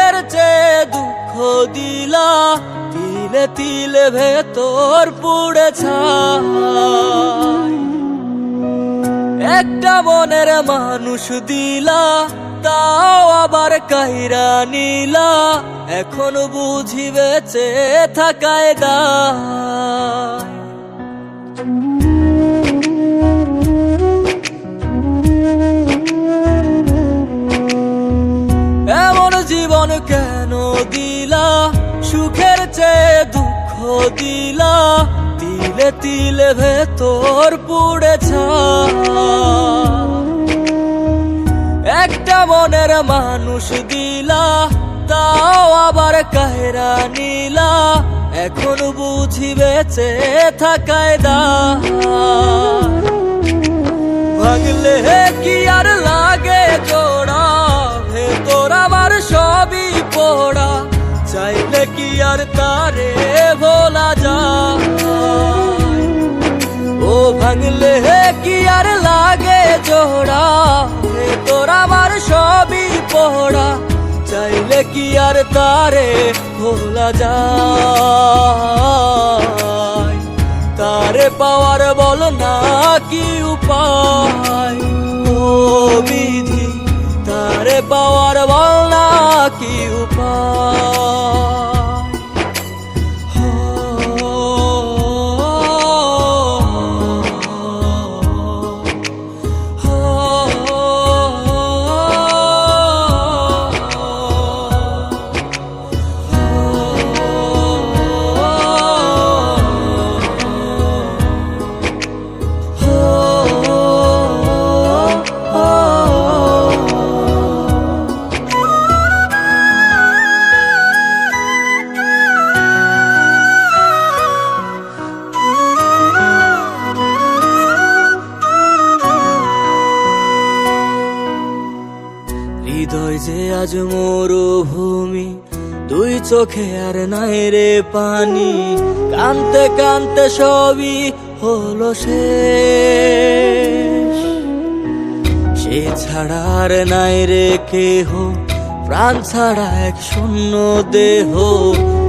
সুখের চেয়ে দুঃখ দিলা, তিলে তিলে ভেতর পুড়ে ছাই। একটা মনের মানুষ দিলা, তাও আবার কাইরা নিলা, এখন বুঝি বেঁচে থাকায় দায়। এমন জীবন কেন দিলা, সুখের চেয়ে দুঃখ দিলা, তিলে তিলে ভেতর পুড়ে ছাই। একটা মনের মানুষ দিলা, তাও আবার কাহেরা নিলা, এখন বুঝি বেঁচে থাকায় দায়। ভাঙলে কি আর লাগে জোড়া, ভেতর আমার সবই পোড়া, চাইলে কি আর তারে ভোলা যায়। ও ভাঙলে কি আর লাগে জোড়া, ভেতর আমার সবই পোড়া, চাইলে কি আর তারে ভোলা যায়। তারে পাওয়ার বল না কি উপায়, ও বিধি তারে পাওয়ার বল না কি উপায়। হৃদয় যে আজ মরুভূমি, দুই চোখে আর নাই রে পানি, কানতে কানতে সবই হলো শেষ। সে ছাড়া আর নাই রে কেহ, প্রাণ ছাড়া এক শূন্য দেহ,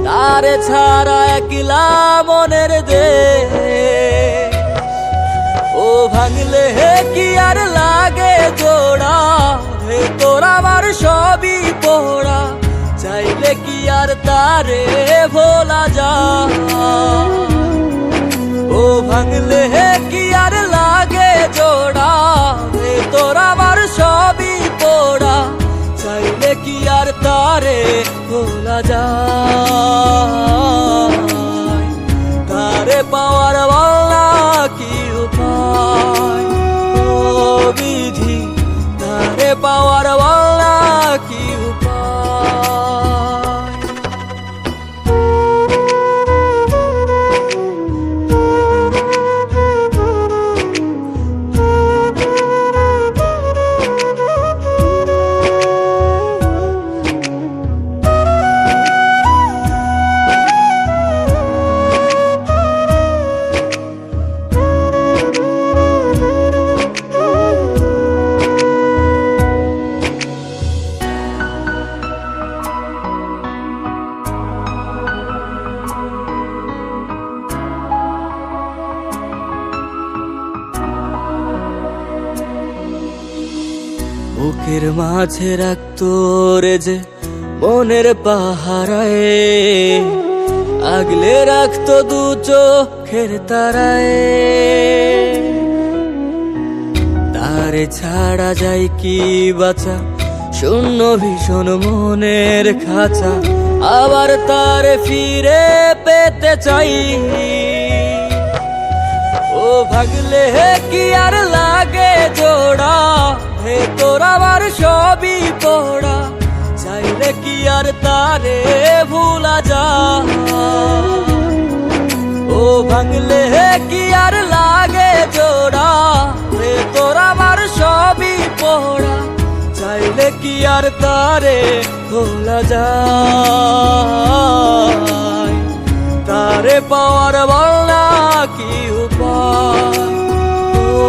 তারে ছাড়া একলা মনের দেহ। ও ভাঙলে কি আর লাগে জোড়া, ভেতর আমার সবই পোড়া, চাইলে কি আর তারে ভোলা যায়। ও ভাঙলে কি আর লাগে জোড়া, ভেতর আমার সবই পোড়া, চাইলে কি আর তারে ভোলা যায়। তারে পাওয়ার বলা কি উপায়, ও বিধি তারে পাওয়ার বলা কি উপায়। বুকের মাঝে রাখতো রে যে মনের পাহারায়, আগলে রাখতো দু চোখের তারায়। তারে ছাড়া যায় কি বাঁচা, শূন্য ভীষণ মনের খাঁচা, আবার তারে ফিরে পেতে চাই। ও ভাগলে কি আর লাগে জোড়া, ভেতর আমার সবই পোড়া, চাইলে কি আর তারে ভুলা যায়। ও ভাঙলে কি আর লাগে জোড়া, ভেতর আমার সবই পোড়া, চাইলে কি আর তারে ভোলা যায়। তারে পাওয়ার বলা কি উপায়, ও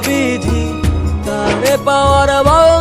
বিধি তারে পাওয়ার বল